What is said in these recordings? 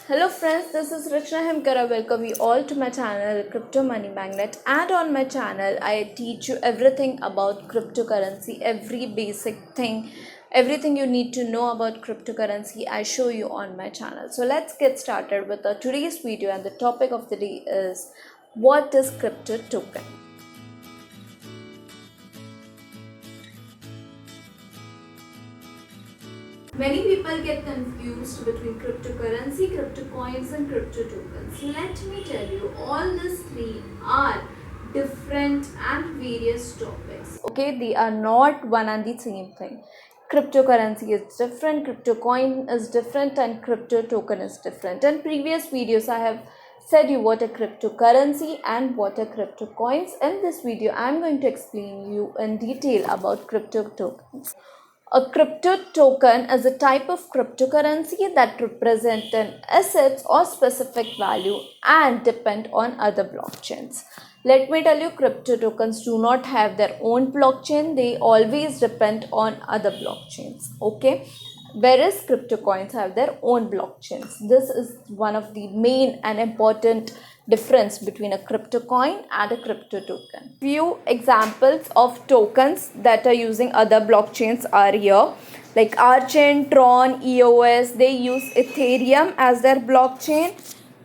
Hello friends, this is Rachna Hemkara. Welcome you all to my channel Crypto Money Magnet, and on my channel I teach you everything about cryptocurrency, every basic thing, everything you need to know about cryptocurrency I show you on my channel. So let's get started with today's video, and the topic of the day is what is crypto token. Many people get confused between cryptocurrency, crypto coins, and crypto tokens. Let me tell you, all these three are different and various topics. Okay, they are not one and the same thing. Cryptocurrency is different, crypto coin is different, and crypto token is different. In previous videos, I have said you what a cryptocurrency and what are crypto coins. In this video, I am going to explain you in detail about crypto tokens. A crypto token is a type of cryptocurrency that represent an asset or specific value and depend on other blockchains. Let me tell you, crypto tokens do not have their own blockchain. They always depend on other blockchains. Okay. Whereas crypto coins have their own blockchains. This is one of the main and important difference between a crypto coin and a crypto token. Few examples of tokens that are using other blockchains are here, like Archain, Tron, EOS. They use Ethereum as their blockchain.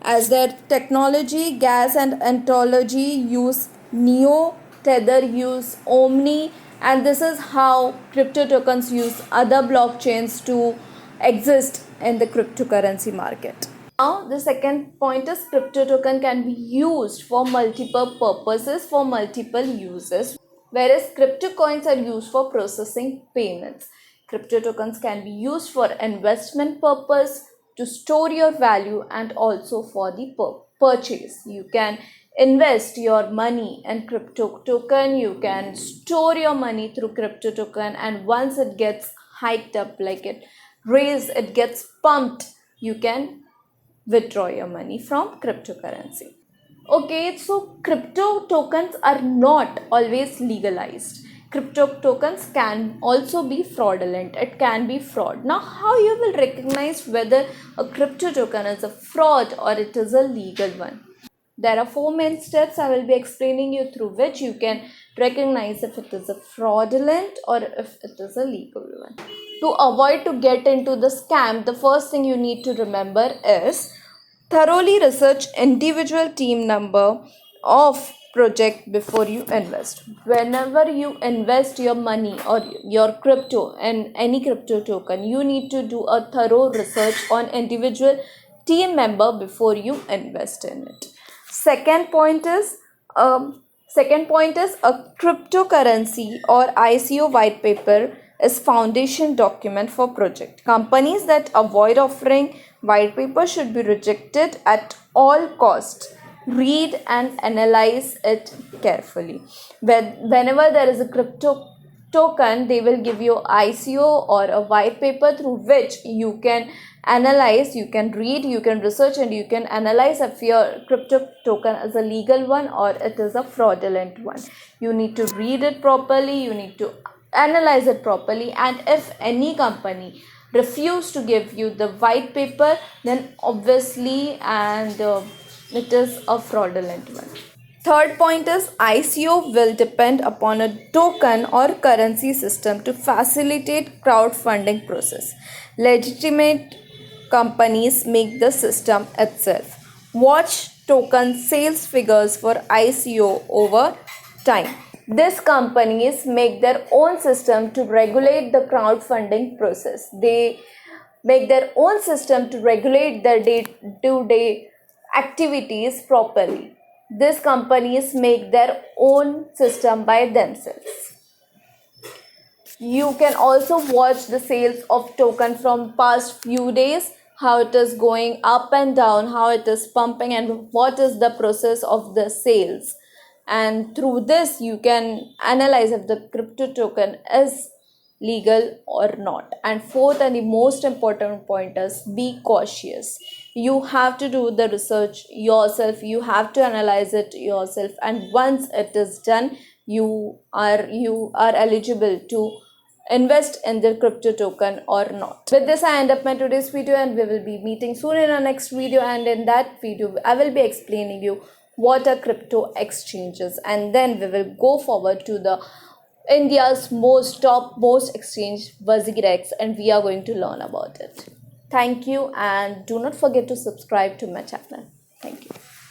As their technology, Gas and Ontology use Neo, Tether use Omni, and this is how crypto tokens use other blockchains to exist in the cryptocurrency market. Now, the second point is crypto token can be used for multiple purposes, for multiple uses, whereas crypto coins are used for processing payments. Crypto tokens can be used for investment purpose, to store your value, and also for the purchase. You can invest your money in crypto token, you can store your money through crypto token, and once it gets hiked up, like it gets pumped, you can withdraw your money from cryptocurrency. Okay, so crypto tokens are not always legalized. Crypto tokens can also be fraudulent. It can be fraud. Now, how you will recognize whether a crypto token is a fraud or it is a legal one? There are four main steps I will be explaining you, through which you can recognize if it is a fraudulent or if it is a legal one. To avoid to get into the scam, the first thing you need to remember is thoroughly research individual team number of project before you invest. Whenever you invest your money or your crypto in any crypto token, you need to do a thorough research on individual team member before you invest in it. Second point is a cryptocurrency or ICO white paper is foundation document for project. Companies that avoid offering white paper should be rejected at all costs. Read and analyze it carefully. Whenever there is a crypto token, they will give you ICO or a white paper through which you can analyze, you can read, you can research, and you can analyze if your crypto token is a legal one or it is a fraudulent one. You need to read it properly, you need to analyze it properly, and if any company refuse to give you the white paper, then obviously it is a fraudulent one. Third point is ICO will depend upon a token or currency system to facilitate crowdfunding process. Legitimate companies make the system itself. Watch token sales figures for ICO over time. These companies make their own system to regulate the crowdfunding process. They make their own system to regulate their day-to-day activities properly. These companies make their own system by themselves. You can also watch the sales of token from past few days, how it is going up and down, how it is pumping, and what is the process of the sales. And through this, you can analyze if the crypto token is legal or not. And fourth and the most important point is be cautious. You have to do the research yourself, you have to analyze it yourself, and once it is done, you are eligible to invest in their crypto token or not. With this, I end up my today's video, and we will be meeting soon in our next video. And in that video, I will be explaining you what are crypto exchanges, and then we will go forward to the India's most exchange, WazirX, and we are going to learn about it. Thank you, and do not forget to subscribe to my channel.